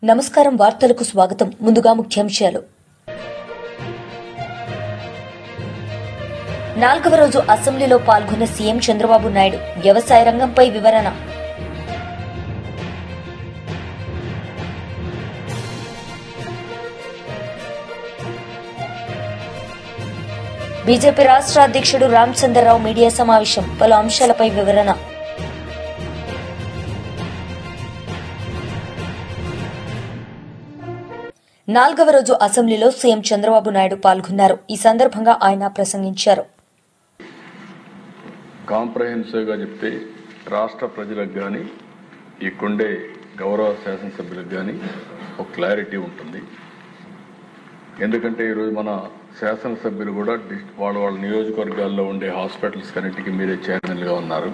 నమస్కారం వార్తలకు స్వాగతం. ముందుగా ముఖ్యాంశాలు. 4వ రోజు అసెంబ్లీలో పాల్గొన్న సీఎం చంద్రబాబు నాయుడు వ్యవసాయ రంగంపై వివరణ. బీజేపీ రాష్ట్ర అధ్యక్షుడు రామచంద్రరావు మీడియా సమావేశం, పలు అంశాలపై వివరణ. నాలుగవ రోజు అసెంబ్లీలో సీఎం చంద్రబాబు నాయుడు పాల్గొన్నారు. ఈ సందర్భంగా ఆయన ప్రసంగించారు. కాంప్రహెన్సివ్ గా చెప్తే రాష్ట్ర ప్రజలకు కానీ ఇక్కడే గౌరవ శాసనసభ్యులకు కానీ ఒక క్లారిటీ ఉంటుంది. ఎందుకంటే ఈరోజు మన శాసనసభ్యులు కూడా వాళ్ళ నియోజకవర్గాల్లో ఉండే హాస్పిటల్స్ కన్నిటికీ మీరే చైర్మన్గా ఉన్నారు.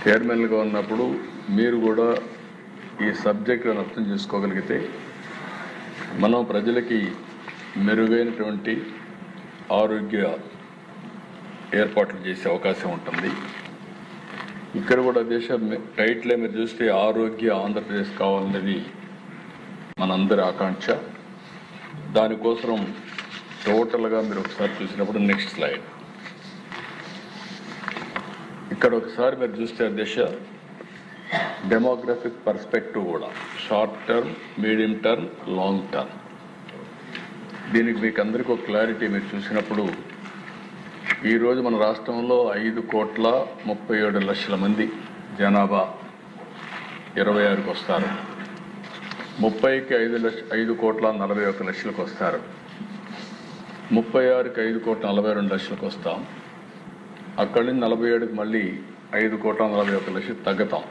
చైర్మన్గా ఉన్నప్పుడు మీరు కూడా ఈ సబ్జెక్టులను అర్థం చేసుకోగలిగితే మనం ప్రజలకి మెరుగైనటువంటి ఆరోగ్య ఏర్పాట్లు చేసే అవకాశం ఉంటుంది. ఇక్కడ కూడా దేశం టైటిల్ మీరు చూస్తే ఆరోగ్య ఆంధ్రప్రదేశ్ కావాలనేది మనందరి ఆకాంక్ష. దానికోసం టోటల్గా మీరు ఒకసారి చూసినప్పుడు నెక్స్ట్ స్లైడ్ ఇక్కడ ఒకసారి మీరు చూస్తే దేశ డెమోగ్రఫిక్ పర్స్పెక్టివ్ కూడా short term, medium term, long term. దీనికి మీకు అందరికీ ఒక క్లారిటీ మీరు చూసినప్పుడు ఈరోజు మన రాష్ట్రంలో 5,37,00,000 మంది జనాభా 26కి వస్తారు. 30కి 5,41,00,000 వస్తారు. 36కి 5,42,00,000 వస్తాం. అక్కడి నుంచి 47కి మళ్ళీ 5,41,00,000 తగ్గుతాం.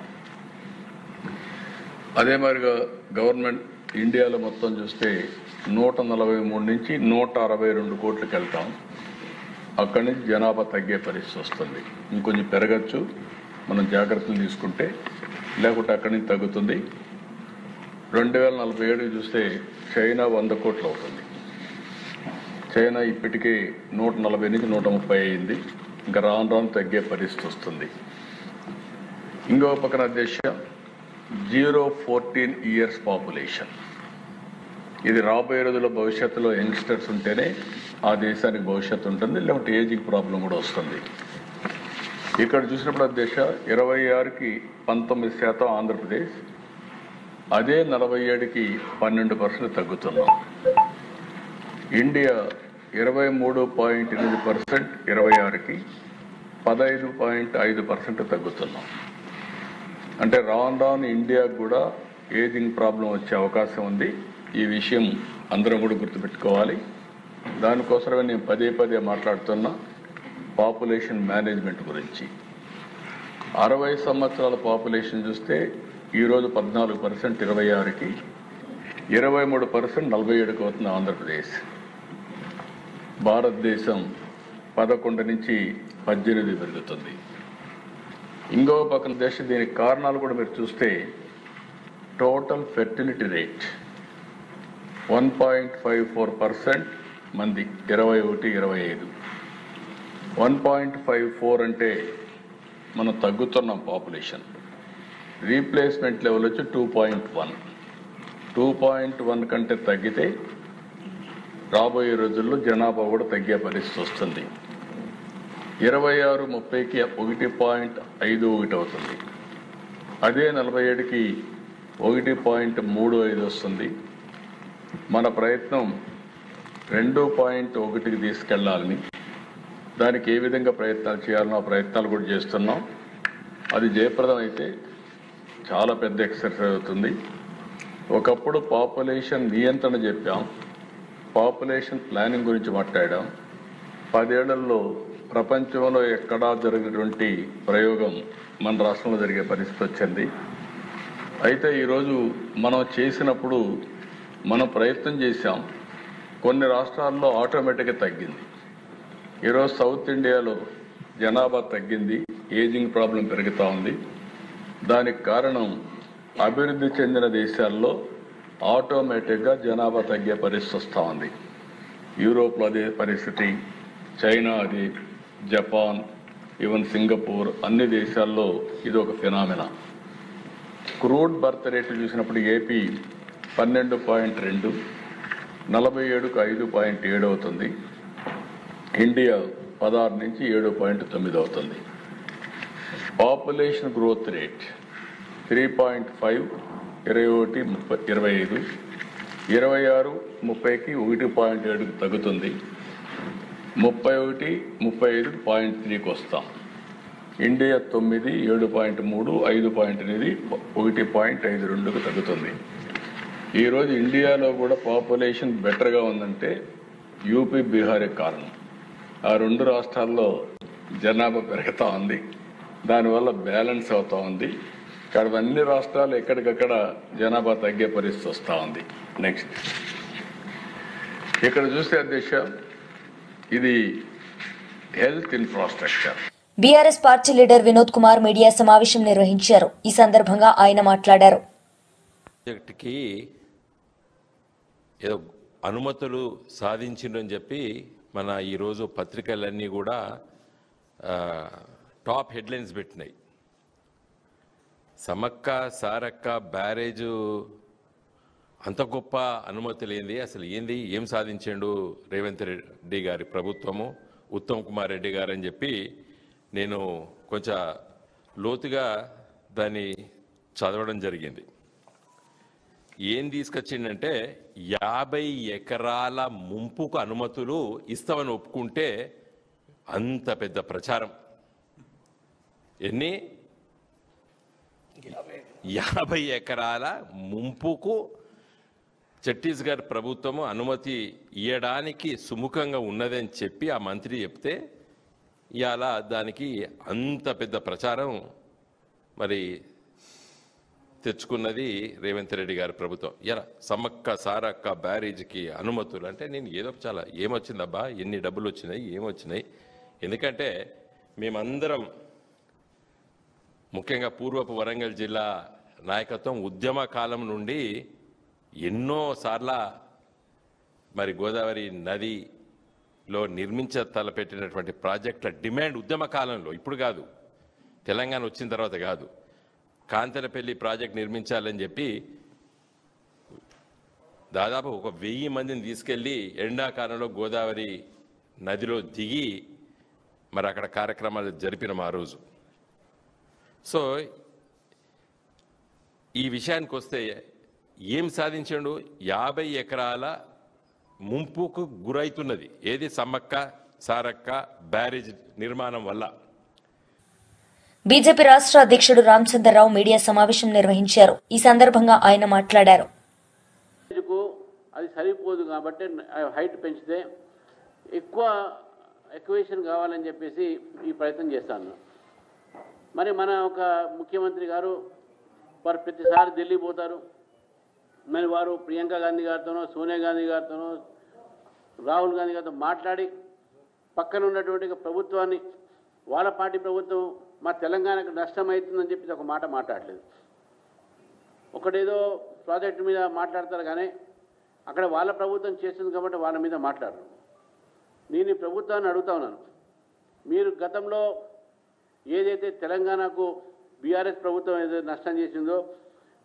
అదే మాదిరిగా గవర్నమెంట్ ఇండియాలో మొత్తం చూస్తే 143 నుంచి 162 కోట్లకి వెళ్తాం. అక్కడి నుంచి జనాభా తగ్గే పరిస్థితి వస్తుంది. ఇంకొంచెం పెరగచ్చు మనం జాగ్రత్తలు తీసుకుంటే, లేకుంటే అక్కడి నుంచి తగ్గుతుంది. 2047 చూస్తే చైనా 100 కోట్లు అవుతుంది. చైనా ఇప్పటికే 140 నుంచి 130 అయింది. ఇంకా రాను రాను తగ్గే పరిస్థితి వస్తుంది. ఇంకో పక్కన దేశం 0-14 ఇయర్స్ పాపులేషన్. ఇది రాబోయే రోజుల్లో భవిష్యత్తులో యంగ్స్టర్స్ ఉంటేనే ఆ దేశానికి భవిష్యత్తు ఉంటుంది, లేకుంటే ఏజింగ్ ప్రాబ్లం కూడా వస్తుంది. ఇక్కడ చూసినప్పుడు ఆ దేశ 26కి 19% ఆంధ్రప్రదేశ్, అదే 47కి 12% తగ్గుతున్నాం. ఇండియా 23.8% 26కి 15.5% తగ్గుతున్నాం. అంటే రాను రాను ఇండియాకు కూడా ఏజింగ్ ప్రాబ్లం వచ్చే అవకాశం ఉంది. ఈ విషయం అందరం కూడా గుర్తుపెట్టుకోవాలి. దానికోసమే నేను పదే మాట్లాడుతున్నా పాపులేషన్ మేనేజ్మెంట్ గురించి. 60 సంవత్సరాల పాపులేషన్ చూస్తే ఈరోజు 14% 26కి, 23% 47కి అవుతుంది ఆంధ్రప్రదేశ్. భారతదేశం 11 నుంచి 18 పెరుగుతుంది. ఇంకో పక్కన దేశం దీనికి కారణాలు కూడా మీరు చూస్తే టోటల్ ఫెర్టిలిటీ రేట్ 1.54% మంది 21-25. 1.54 అంటే మనం తగ్గుతున్నాం పాపులేషన్. రీప్లేస్మెంట్ లెవెల్ వచ్చి 2.1. 2.1 కంటే తగ్గితే రాబోయే రోజుల్లో జనాభా కూడా తగ్గే పరిస్థితి వస్తుంది. 26-30కి 1.51 అవుతుంది. అదే 47కి 1.35 వస్తుంది. మన ప్రయత్నం 2.1కి తీసుకెళ్లాలని, దానికి ఏ విధంగా ప్రయత్నాలు చేయాలనో ఆ ప్రయత్నాలు కూడా చేస్తున్నాం. అది జయప్రదం అయితే చాలా పెద్ద ఎక్సర్సైజ్ అవుతుంది. ఒకప్పుడు పాపులేషన్ నియంత్రణ చెప్పాం, పాపులేషన్ ప్లానింగ్ గురించి మాట్లాడాం. 10 ఏళ్లలో ప్రపంచంలో ఎక్కడా జరిగినటువంటి ప్రయోగం మన రాష్ట్రంలో జరిగే పరిస్థితి వచ్చింది. అయితే ఈరోజు మనం చేసినప్పుడు మనం ప్రయత్నం చేశాం. కొన్ని రాష్ట్రాల్లో ఆటోమేటిక్గా తగ్గింది. ఈరోజు సౌత్ ఇండియాలో జనాభా తగ్గింది, ఏజింగ్ ప్రాబ్లం పెరుగుతూ ఉంది. దానికి కారణం అభివృద్ధి చెందిన దేశాల్లో ఆటోమేటిక్గా జనాభా తగ్గే పరిస్థితి వస్తూ ఉంది. యూరోప్లో అదే పరిస్థితి, చైనా అది, జపాన్, ఈవెన్ సింగపూర్, అన్ని దేశాల్లో ఇది ఒక ఫినామినా. క్రూడ్ బర్త్ రేటు చూసినప్పుడు ఏపీ 12.2, 47కు 5.7 అవుతుంది. ఇండియా 16 నుంచి 7.9 అవుతుంది. పాపులేషన్ గ్రోత్ రేట్ 3.5, 21, 25, 26, 30కి 1.7కు తగ్గుతుంది. 31, 35కు 0.3కి వస్తాం. ఇండియా 9, 7.3, 5.8, 1.52కు తగ్గుతుంది. ఈరోజు ఇండియాలో కూడా పాపులేషన్ బెటర్గా ఉందంటే యూపీ, బీహారే కారణం. ఆ రెండు రాష్ట్రాల్లో జనాభా పెరుగుతూ ఉంది, దానివల్ల బ్యాలెన్స్ అవుతూ ఉంది. ఇక్కడ అన్ని రాష్ట్రాలు ఎక్కడికక్కడ జనాభా తగ్గే పరిస్థితి వస్తూ ఉంది. నెక్స్ట్ ఇక్కడ చూస్తే అధ్యక్ష, ఇది health infrastructure. BRS party leader Vinod Kumar media సమావేశం నిర్వహించారు. ఈ సందర్భంగా ఆయన మాట్లాడారు. ప్రాజెక్టుకి ఏదో అనుమతులు సాధించిందని చెప్పి మన ఈరోజు పత్రికలన్నీ కూడా టాప్ హెడ్లైన్స్ పెట్టినాయి. సమ్మక్క సారక్క బ్యారేజు అంత గొప్ప అనుమతులు ఏంది, అసలు ఏంది, ఏం సాధించాడు రేవంత్ రెడ్డి గారి ప్రభుత్వము, ఉత్తమ్ కుమార్ రెడ్డి గారు అని చెప్పి నేను కొంచెం లోతుగా దాన్ని చదవడం జరిగింది. ఏం తీసుకొచ్చిందంటే 50 ఎకరాల ముంపుకు అనుమతులు ఇస్తామని ఒప్పుకుంటే అంత పెద్ద ప్రచారం. ఎన్ని 50 ఎకరాల ముంపుకు ఛత్తీస్గఢ్ ప్రభుత్వము అనుమతి ఇవ్వడానికి సుముఖంగా ఉన్నదని చెప్పి ఆ మంత్రి చెప్తే ఇవాళ దానికి అంత పెద్ద ప్రచారం మరి తెచ్చుకున్నది రేవంత్ రెడ్డి గారి ప్రభుత్వం. ఇలా సమ్మక్క సారక్క బ్యారేజ్కి అనుమతులు అంటే నేను ఏదో చాలా ఏమొచ్చిందబ్బా, ఎన్ని డబ్బులు వచ్చినాయి, ఏమొచ్చినాయి. ఎందుకంటే మేమందరం ముఖ్యంగా పూర్వపు వరంగల్ జిల్లా నాయకత్వం ఉద్యమ కాలం నుండి ఎన్నోసార్ల మరి గోదావరి నదిలో తలపెట్టినటువంటి ప్రాజెక్టుల డిమాండ్ ఉద్యమ కాలంలో, ఇప్పుడు కాదు, తెలంగాణ వచ్చిన తర్వాత కాదు, కాంతనపల్లి ప్రాజెక్ట్ నిర్మించాలని చెప్పి దాదాపు 1000 మందిని తీసుకెళ్ళి ఎండాకాలంలో గోదావరి నదిలో దిగి మరి అక్కడ కార్యక్రమాలు జరిపినాం ఆ రోజు. సో ఈ విషయానికి వస్తే ఏం సాధించాడు, 50 ఎకరాల ముంపుకు గురైతున్నది ఏది, సమ్మక్క సారక్క బ్యారేజ్ నిర్మాణం వల్ల. బీజేపీ రాష్ట్ర అధ్యక్షుడు రామచంద్రరావు మీడియా సమావేశం నిర్వహించారు. ఈ సందర్భంగా ఆయన మాట్లాడారు. అది సరిపోదు కాబట్టి హైట్ పెంచితే ఎక్కువ ఎక్వేషన్ కావాలని చెప్పేసి ఈ ప్రయత్నం చేస్తాను. మరి మన ఒక ముఖ్యమంత్రి గారు వారు ప్రతిసారి ఢిల్లీ పోతారు. మరి వారు ప్రియాంక గాంధీ గారితోనో, సోనియా గాంధీ గారితోనో, రాహుల్ గాంధీ గారితో మాట్లాడి పక్కన ఉన్నటువంటి ప్రభుత్వాన్ని, వాళ్ళ పార్టీ ప్రభుత్వం మా తెలంగాణకు నష్టం అవుతుందని చెప్పి ఒక మాట మాట్లాడలేదు. ఒకటేదో ప్రాజెక్టు మీద మాట్లాడతారు కానీ అక్కడ వాళ్ళ ప్రభుత్వం చేస్తుంది కాబట్టి వాళ్ళ మీద మాట్లాడరు. నేను ఈ ప్రభుత్వాన్ని అడుగుతా ఉన్నాను, మీరు గతంలో ఏదైతే తెలంగాణకు బీఆర్ఎస్ ప్రభుత్వం ఏదైతే నష్టం చేసిందో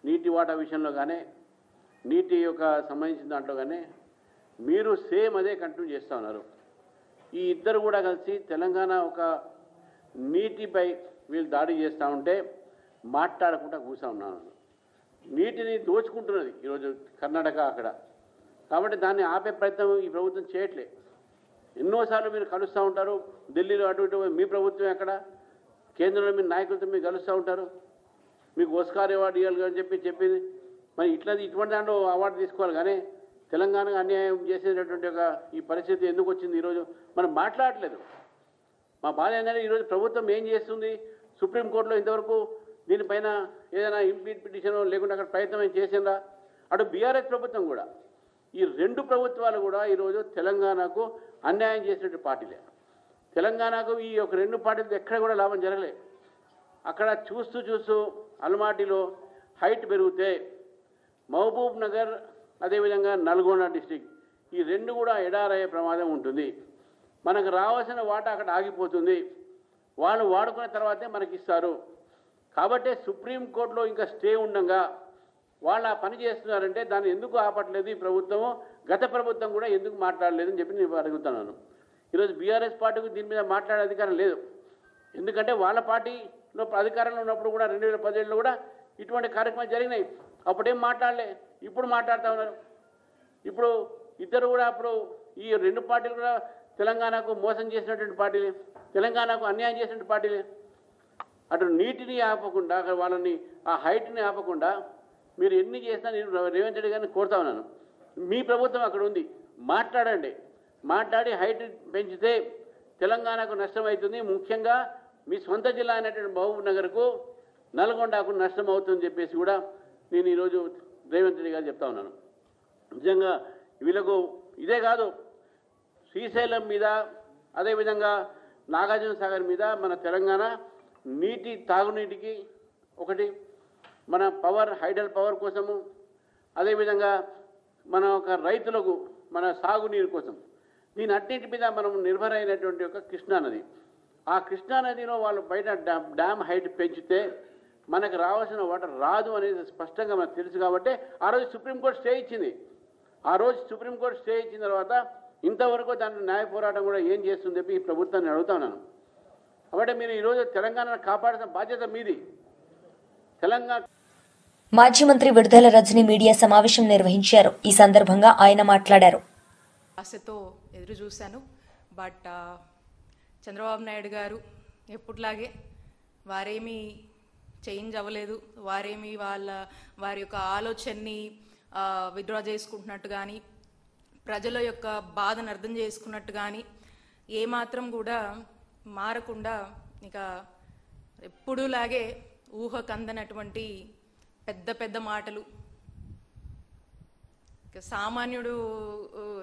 నీటి వాటా విషయంలో కానీ, నీటి యొక్క సంబంధించిన దాంట్లో కానీ మీరు సేమ్ అదే కంటిన్యూ చేస్తూ ఉన్నారు. ఈ ఇద్దరు కూడా కలిసి తెలంగాణ ఒక నీటిపై వీళ్ళు దాడి చేస్తూ ఉంటే మాట్లాడకుండా కూర్చో ఉన్నాను. నీటిని దోచుకుంటున్నది ఈరోజు కర్ణాటక అక్కడ. కాబట్టి దాన్ని ఆపే ప్రయత్నం ఈ ప్రభుత్వం చేయట్లే. ఎన్నోసార్లు మీరు కలుస్తూ ఉంటారు, ఢిల్లీలో అటు ఇటు మీ ప్రభుత్వం ఎక్కడ, కేంద్రంలో మీ నాయకులతో మీరు కలుస్తూ ఉంటారు. మీకు ఓస్కార్ అవార్డు ఇవ్వాలి అని చెప్పింది. మరి ఇటువంటి దాంట్లో అవార్డు తీసుకోవాలి కానీ తెలంగాణకు అన్యాయం చేసేటటువంటి ఒక ఈ పరిస్థితి ఎందుకు వచ్చింది ఈరోజు మనం మాట్లాడలేదు. మా బాధ ఏంటంటే ఈరోజు ప్రభుత్వం ఏం చేస్తుంది, సుప్రీంకోర్టులో ఇంతవరకు దీనిపైన ఏదైనా ఇంపీచ్ పిటిషన్ లేకుంటే అక్కడ ప్రయత్నం ఏం చేసిందా? అటు బీఆర్ఎస్ ప్రభుత్వం కూడా, ఈ రెండు ప్రభుత్వాలు కూడా ఈరోజు తెలంగాణకు అన్యాయం చేసినటువంటి పార్టీలే. తెలంగాణకు ఈ ఒక రెండు పార్టీలతో ఎక్కడ కూడా లాభం జరగలే. అక్కడ చూస్తూ అల్మాటిలో హైట్ పెరిగితే మహబూబ్ నగర్ అదేవిధంగా నల్గొండ డిస్టిక్ ఈ రెండు కూడా ఎడారయ్యే ప్రమాదం ఉంటుంది. మనకు రావాల్సిన వాటా అక్కడ ఆగిపోతుంది. వాళ్ళు వాడుకున్న తర్వాతే మనకి ఇస్తారు. కాబట్టే సుప్రీంకోర్టులో ఇంకా స్టే ఉండగా వాళ్ళు ఆ పని చేస్తున్నారంటే దాన్ని ఎందుకు ఆపట్లేదు ఈ ప్రభుత్వము, గత ప్రభుత్వం కూడా ఎందుకు మాట్లాడలేదని చెప్పి నేను అడుగుతున్నాను. ఈరోజు బీఆర్ఎస్ పార్టీకి దీని మీద మాట్లాడే అధికారం లేదు. ఎందుకంటే వాళ్ళ పార్టీలో అధికారంలో ఉన్నప్పుడు కూడా 2017లో కూడా ఇటువంటి కార్యక్రమాలు జరిగినాయి. అప్పుడేం మాట్లాడలే, ఇప్పుడు మాట్లాడుతూ ఉన్నారు. ఇప్పుడు ఇద్దరు కూడా అప్పుడు ఈ రెండు పార్టీలు కూడా తెలంగాణకు మోసం చేసినటువంటి పార్టీలే, తెలంగాణకు అన్యాయం చేసినటువంటి పార్టీలే. అటు నీటిని ఆపకుండా, అక్కడ వాళ్ళని ఆ హైట్ని ఆపకుండా మీరు ఎన్ని చేసినా నేను రేవంత్ రెడ్డి గారిని కోరుతా ఉన్నాను, మీ ప్రభుత్వం అక్కడ ఉంది, మాట్లాడండి. మాట్లాడి హైట్ పెంచితే తెలంగాణకు నష్టం అవుతుంది. ముఖ్యంగా మీ సొంత జిల్లా అయినటువంటి మహబూబ్ నగర్కు, నల్గొండకు నష్టం అవుతుందని చెప్పేసి కూడా నేను ఈరోజు రేవంత్ రెడ్డి గారు చెప్తా ఉన్నాను. నిజంగా వీళ్ళకు ఇదే కాదు, శ్రీశైలం మీద, అదేవిధంగా నాగార్జున సాగర్ మీద మన తెలంగాణ నీటి తాగునీటికి ఒకటి, మన పవర్ హైడల్ పవర్ కోసము, అదేవిధంగా మన ఒక రైతులకు మన సాగునీరు కోసం, దీని అన్నింటి మీద మనం నిర్భరైనటువంటి ఒక కృష్ణానది. ఆ కృష్ణానదిలో వాళ్ళు బయట డ్యామ్ హైట్ పెంచితే మనకు రావాల్సిన వాటర్ రాదు అనేది స్పష్టంగా మనకు తెలుసు. కాబట్టి ఆ రోజు సుప్రీంకోర్టు స్టే ఇచ్చింది. ఆ రోజు సుప్రీంకోర్టు స్టే ఇచ్చిన తర్వాత ఇంతవరకు దాని న్యాయ పోరాటం కూడా ఏం చేస్తుందని చెప్పి ఈ ప్రభుత్వాన్ని అడుగుతా ఉన్నాను. కాబట్టి మీరు ఈరోజు తెలంగాణను కాపాడాల్సిన బాధ్యత మీది. తెలంగాణ మాజీ మంత్రి విడుదల రజని మీడియా సమావేశం నిర్వహించారు. ఈ సందర్భంగా ఆయన మాట్లాడారు. ఆశతో ఎదురు చూశాను. బట్ చంద్రబాబు నాయుడు గారు ఎప్పుట్లాగే వారేమీ చేంజ్ అవ్వలేదు. వారేమీ వారి యొక్క ఆలోచనని విత్డ్రా చేసుకుంటున్నట్టు కానీ, ప్రజల యొక్క బాధను అర్థం చేసుకున్నట్టు కానీ ఏమాత్రం కూడా మారకుండా ఇక ఎప్పుడూలాగే ఊహకందనటువంటి పెద్ద పెద్ద మాటలు,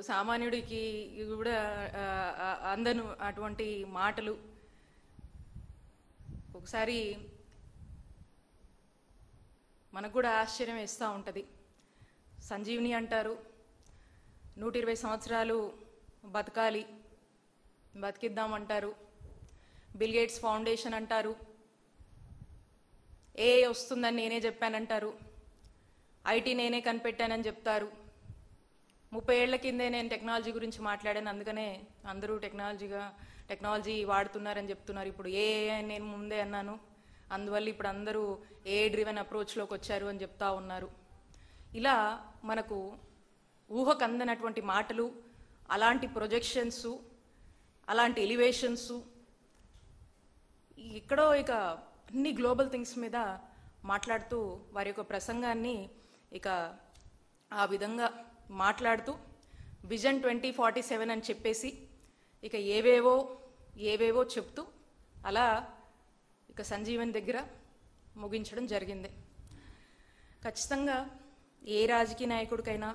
సామాన్యుడికి కూడా అందను అటువంటి మాటలు. ఒకసారి మనకు కూడా ఆశ్చర్యం వేస్తూ ఉంటుంది. సంజీవిని అంటారు, 120 సంవత్సరాలు బతకాలి, బతికిద్దామంటారు. బిల్ గేట్స్ ఫౌండేషన్ అంటారు, ఏ వస్తుందని నేనే చెప్పానంటారు. ఐటీ నేనే కనిపెట్టానని చెప్తారు. 30 ఏళ్ల కిందే నేను టెక్నాలజీ గురించి మాట్లాడాను, అందుకనే అందరూ టెక్నాలజీ వాడుతున్నారని చెప్తున్నారు. ఇప్పుడు నేను ముందే అన్నాను, అందువల్ల ఇప్పుడు అందరూ డ్రివెన్ అప్రోచ్లోకి వచ్చారు అని చెప్తా ఉన్నారు. ఇలా మనకు ఊహకు అందనటువంటి మాటలు, అలాంటి ప్రొజెక్షన్స్, అలాంటి ఎలివేషన్స్, ఎక్కడో ఇక అన్ని గ్లోబల్ థింగ్స్ మీద మాట్లాడుతూ వారి యొక్క ప్రసంగాన్ని ఇక ఆ విధంగా మాట్లాడుతూ విజన్ 2047 అని చెప్పేసి ఇక ఏవేవో చెప్తూ అలా ఇక సంజీవన్ దగ్గర ముగించడం జరిగింది. ఖచ్చితంగా ఏ రాజకీయ నాయకుడికైనా,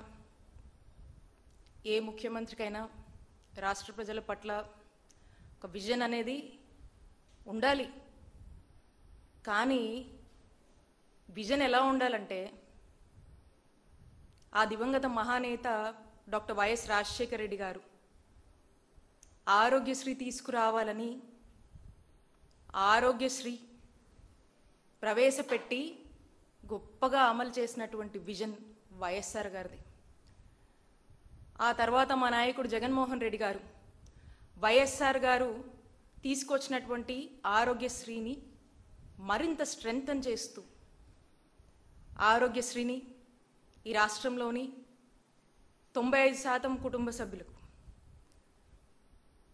ఏ ముఖ్యమంత్రికైనా రాష్ట్ర ప్రజల పట్ల ఒక విజన్ అనేది ఉండాలి. కానీ విజన్ ఎలా ఉండాలంటే, ఆ దివంగత మహానేత డాక్టర్ వైఎస్ రాజశేఖర రెడ్డి గారు ఆరోగ్యశ్రీ తీసుకురావాలని ఆరోగ్యశ్రీ ప్రవేశపెట్టి గొప్పగా అమలు చేసినటువంటి విజన్ వైఎస్ఆర్ గారిది. ఆ తర్వాత మా నాయకుడు జగన్మోహన్ రెడ్డి గారు, వైఎస్ఆర్ గారు తీసుకొచ్చినటువంటి ఆరోగ్యశ్రీని మరింత స్ట్రెంగ్తన్ చేస్తూ ఆరోగ్యశ్రీని ఈ రాష్ట్రంలోని 95% కుటుంబ సభ్యులకు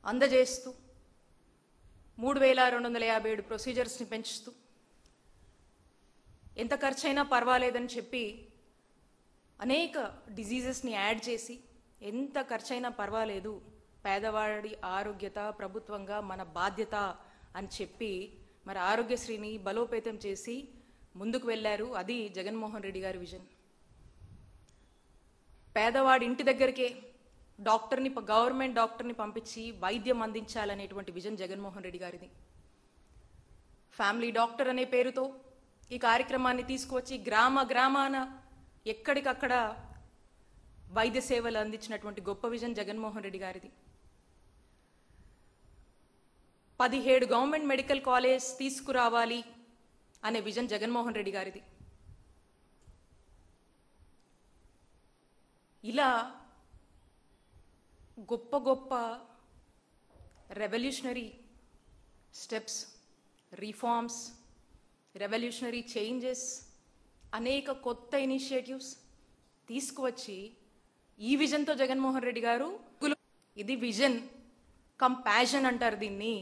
అందజేస్తూ 3257 ప్రొసీజర్స్ని పెంచుతూ ఎంత ఖర్చైనా పర్వాలేదని చెప్పి అనేక డిజీజెస్ని యాడ్ చేసి ఎంత ఖర్చైనా పర్వాలేదు, పేదవాడి ఆరోగ్యత ప్రభుత్వంగా మన బాధ్యత అని చెప్పి మరి ఆరోగ్యశ్రీని బలోపేతం చేసి ముందుకు వెళ్ళారు. అది జగన్మోహన్ రెడ్డి గారి విజన్. పేదవాడి ఇంటి దగ్గరికే గవర్నమెంట్ డాక్టర్ని పంపించి వైద్యం అందించాలనేటువంటి విజన్ జగన్మోహన్ రెడ్డి గారిది. ఫ్యామిలీ డాక్టర్ అనే పేరుతో ఈ కార్యక్రమాన్ని తీసుకువచ్చి గ్రామాన ఎక్కడికక్కడ వైద్య సేవలు అందించినటువంటి గొప్ప విజన్ జగన్మోహన్ రెడ్డి గారిది. 17 గవర్నమెంట్ మెడికల్ కాలేజ్ తీసుకురావాలి అనే విజన్ జగన్మోహన్ రెడ్డి గారిది. ఇలా గొప్ప గొప్ప revolutionary steps, reforms, revolutionary changes, అనేక కొత్త ఇనిషియేటివ్స్ తీసుకువచ్చి ఈ విజన్తో జగన్మోహన్ రెడ్డి గారు, ఇది విజన్ కమ్ ప్యాషన్ అంటారు దీన్ని.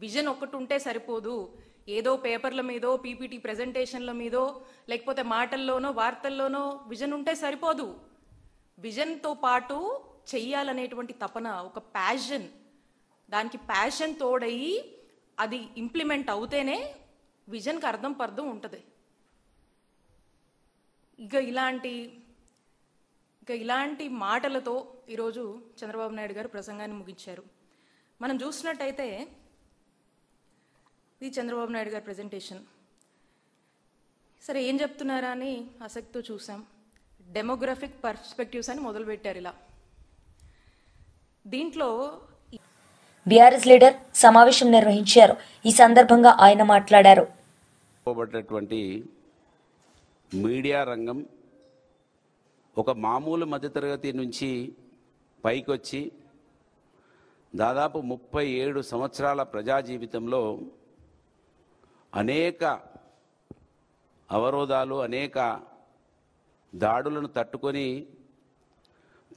విజన్ ఒకటి ఉంటే సరిపోదు, ఏదో పేపర్ల మీదో పీపీటీ ప్రెజెంటేషన్ల మీదో లేకపోతే మాటల్లోనో వార్తల్లోనో విజన్ ఉంటే సరిపోదు. విజన్తో పాటు చెయ్యాలనేటువంటి తపన, ఒక ప్యాషన్, దానికి ప్యాషన్ తోడయి అది ఇంప్లిమెంట్ అవుతేనే విజన్కి అర్థం పర్థం ఉంటుంది. ఇక ఇలాంటి మాటలతో ఈరోజు చంద్రబాబు నాయుడు గారు ప్రసంగాన్ని ముగించారు. మనం చూసినట్టయితే ఇది చంద్రబాబు నాయుడు గారి ప్రెజెంటేషన్. సరే ఏం చెప్తున్నారా అని ఆసక్తితో చూసాం. డెమోగ్రఫిక్ పర్స్పెక్టివ్స్ అని మొదలుపెట్టారు. ఇలా దీంట్లో బీఆర్ఎస్ లీడర్ సమావేశం నిర్వహించారు. ఈ సందర్భంగా ఆయన మాట్లాడారు. మీడియా రంగం ఒక మామూలు మధ్యతరగతి నుంచి పైకొచ్చి దాదాపు 37 సంవత్సరాల ప్రజా జీవితంలో అనేక అవరోధాలు, అనేక దాడులను తట్టుకొని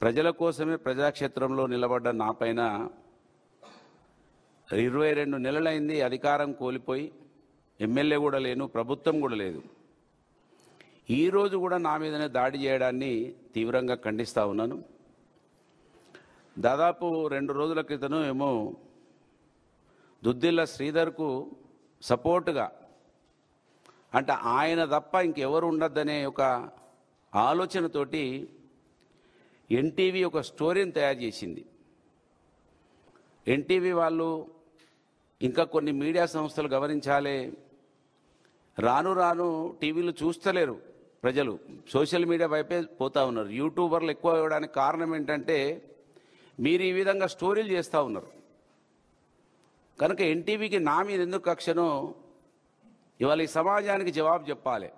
ప్రజల కోసమే ప్రజాక్షేత్రంలో నిలబడ్డ నా పైన 22 నెలలైంది అధికారం కోల్పోయి, ఎమ్మెల్యే కూడా లేను, ప్రభుత్వం కూడా లేదు. ఈరోజు కూడా నా మీదనే దాడి చేయడాన్ని తీవ్రంగా ఖండిస్తూ ఉన్నాను. దాదాపు 2 రోజుల క్రితం ఏమో దుద్దిల్ల శ్రీధర్కు సపోర్టుగా, అంటే ఆయన తప్ప ఇంకెవరు ఉండద్దనే ఒక ఆలోచనతోటి ఎన్టీవీ ఒక స్టోరీని తయారు చేసింది. ఎన్టీవీ వాళ్ళు ఇంకా కొన్ని మీడియా సంస్థలు గమనించాలి, రాను రాను టీవీలు చూస్తలేరు ప్రజలు, సోషల్ మీడియా వైపే పోతూ ఉన్నారు. యూట్యూబర్లు ఎక్కువ అవ్వడానికి కారణం ఏంటంటే మీరు ఈ విధంగా స్టోరీలు చేస్తూ ఉన్నారు కనుక ఎన్టీవీకి నా మీద ఎందుకు కక్షనో ఇవాళ ఈ సమాజానికి జవాబు చెప్పాలి.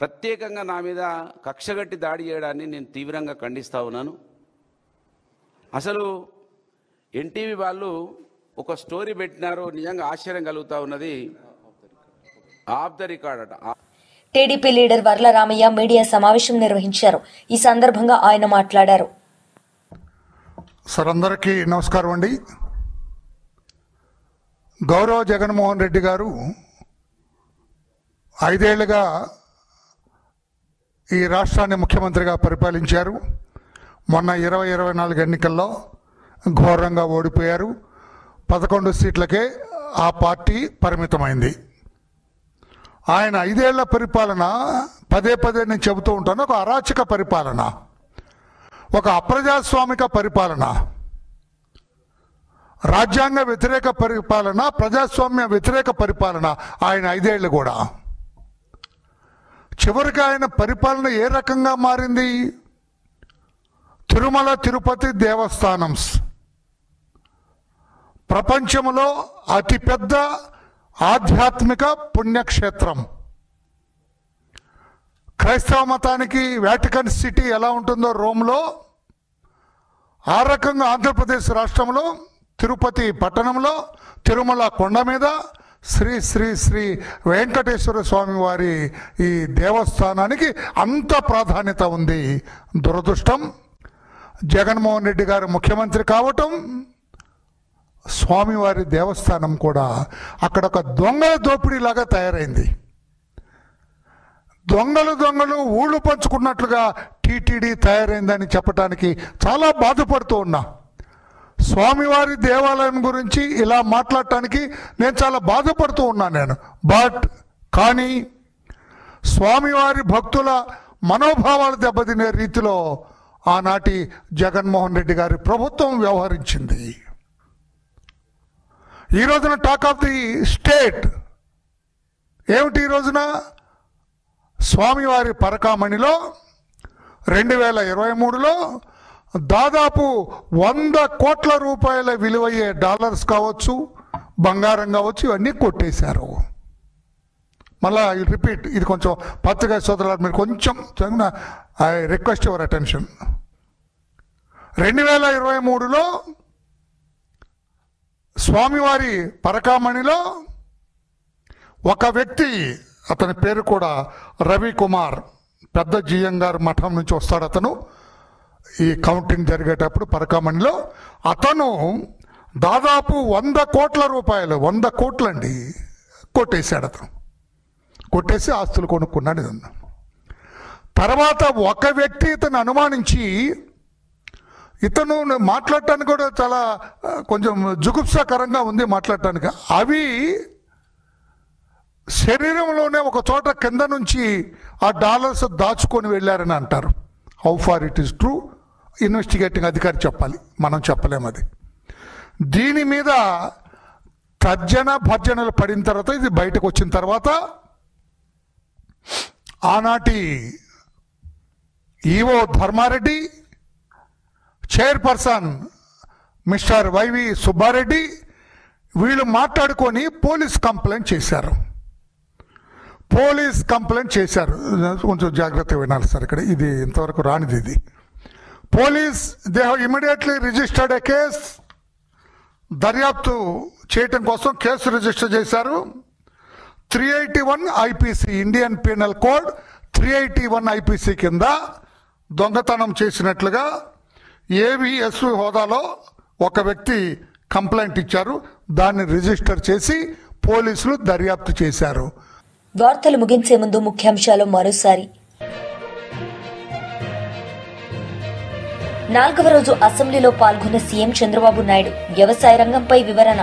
ప్రత్యేకంగా నా మీద కక్షగట్టి దాడి చేయడాన్ని నేను తీవ్రంగా ఖండిస్తూ ఉన్నాను. అసలు ఎన్టీవీ వాళ్ళు ఒక స్టోరీ పెట్టినారు, నిజంగా ఆశ్చర్యం కలుగుతూ ఉన్నది. ఆఫ్ ద రికార్డ్ అట. TDP leader Varla Ramaiah media సమావేశం నిర్వహించారు. ఈ సందర్భంగా ఆయన మాట్లాడారు. సార్, అందరికీ నమస్కారం అండి. గౌరవ జగన్మోహన్ రెడ్డి గారు 5 ఏళ్లుగా ఈ రాష్ట్రాన్ని ముఖ్యమంత్రిగా పరిపాలించారు. మొన్న 2024 ఎన్నికల్లో ఘోరంగా ఓడిపోయారు. 11 సీట్లకే ఆ పార్టీ పరిమితమైంది. ఆయన 5 ఏళ్ల పరిపాలన పదే నేను చెబుతూ ఉంటాను, ఒక అరాచక పరిపాలన, ఒక అప్రజాస్వామిక పరిపాలన, రాజ్యాంగ వ్యతిరేక పరిపాలన, ప్రజాస్వామ్య వ్యతిరేక పరిపాలన ఆయన 5 ఏళ్ళు కూడా. చివరికి ఆయన పరిపాలన ఏ రకంగా మారింది? తిరుమల తిరుపతి దేవస్థానం ప్రపంచంలో అతిపెద్ద ఆధ్యాత్మిక పుణ్యక్షేత్రం. క్రైస్తవ మతానికి వాటికన్ సిటీ ఎలా ఉంటుందో రోమ్లో, ఆ రకంగా ఆంధ్రప్రదేశ్ రాష్ట్రంలో తిరుపతి పట్టణంలో తిరుమల కొండ మీద శ్రీ శ్రీ శ్రీ వెంకటేశ్వర స్వామి వారి ఈ దేవస్థానానికి అంత ప్రాధాన్యత ఉంది. దురదృష్టం, జగన్మోహన్ రెడ్డి గారు ముఖ్యమంత్రి కావటం, స్వామివారి దేవస్థానం కూడా అక్కడ ఒక దొంగల దోపిడీలాగా తయారైంది. దొంగలు ఊళ్ళు పంచుకున్నట్లుగా టీటీడీ తయారైందని చెప్పడానికి చాలా బాధపడుతూ ఉన్నా. స్వామివారి దేవాలయం గురించి ఇలా మాట్లాడటానికి నేను చాలా బాధపడుతూ ఉన్నాను. కానీ స్వామివారి భక్తుల మనోభావాలు దెబ్బతినే రీతిలో ఆనాటి జగన్మోహన్ రెడ్డి గారి ప్రభుత్వం వ్యవహరించింది. ఈ రోజున టాక్ ఆఫ్ ది స్టేట్ ఏమిటి? ఈ రోజున స్వామివారి పరకామణిలో 2023లో దాదాపు 100 కోట్ల రూపాయల విలువయ్యే డాలర్స్ కావచ్చు, బంగారం కావచ్చు, ఇవన్నీ కొట్టేశారు. మళ్ళా రిపీట్, ఇది కొంచెం పత్రికా సోదరులు మీరు కొంచెం ఐ రిక్వెస్ట్ యువర్ అటెన్షన్. 2023లో స్వామివారి పరకామణిలో ఒక వ్యక్తి, అతని పేరు కూడా రవికుమార్, పెద్ద జిఎం గారు మఠం నుంచి వస్తాడు అతను. ఈ కౌంటింగ్ జరిగేటప్పుడు పరకామణిలో అతను దాదాపు 100 కోట్ల రూపాయలు, 100 కోట్లండి కొట్టేశాడు. అతను కొట్టేసి ఆస్తులు కొనుక్కున్నాడు. తర్వాత ఒక వ్యక్తి ఇతను అనుమానించి, ఇతను మాట్లాడటానికి కూడా చాలా కొంచెం జుగుప్సాకరంగా ఉంది మాట్లాడటానికి, అవి శరీరంలోనే ఒక చోట కింద నుంచి ఆ డాలర్స్ దాచుకొని వెళ్ళారని అంటారు. How far it is true investigating అధికారి చెప్పాలి, మనం చెప్పలేము అది. దీని మీద తర్జన భర్జనలు పడిన తర్వాత, ఇది బయటకు వచ్చిన తర్వాత ఆనాటి EO Dharma Reddy, chairperson mister YV Subba Reddy, వీళ్ళు మాట్లాడుకొని పోలీస్ కంప్లైంట్ చేశారు. కొంచెం జాగ్రత్తగా వినాలి సార్, ఇక్కడ ఇది ఇంతవరకు రానిది. ఇది police they have immediately registered A case. దర్యాప్తు చేయటం కోసం కేసు రిజిస్టర్ చేశారు. 381 IPC, Indian penal code 381 IPC కింద దొంగతనం చేసినట్లుగా AVSV హోదాలో ఒక వ్యక్తి కంప్లైంట్ ఇచ్చారు. దాన్ని రిజిస్టర్ చేసి పోలీసులు దర్యాప్తు చేశారు. వార్తలు ముగించే ముందు ముఖ్యాంశాలు మరోసారి. 4వ రోజు అసెంబ్లీలో పాల్గొన్న సీఎం చంద్రబాబు నాయుడు వ్యవసాయ రంగంపై వివరణ.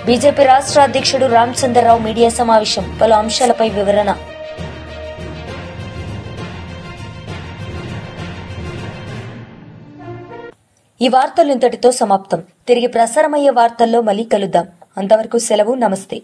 బీజేపీ రాష్ట్ర అధ్యక్షుడు రామచంద్రరావు మీడియా సమావేశం, పలు అంశాలపై వివరణ. ఈ వార్తలు ఇంతటితో సమాప్తం. తిరిగి ప్రసారమయ్యే వార్తల్లో మళ్ళీ కలుద్దాం. అంతవరకు సెలవు, నమస్తే.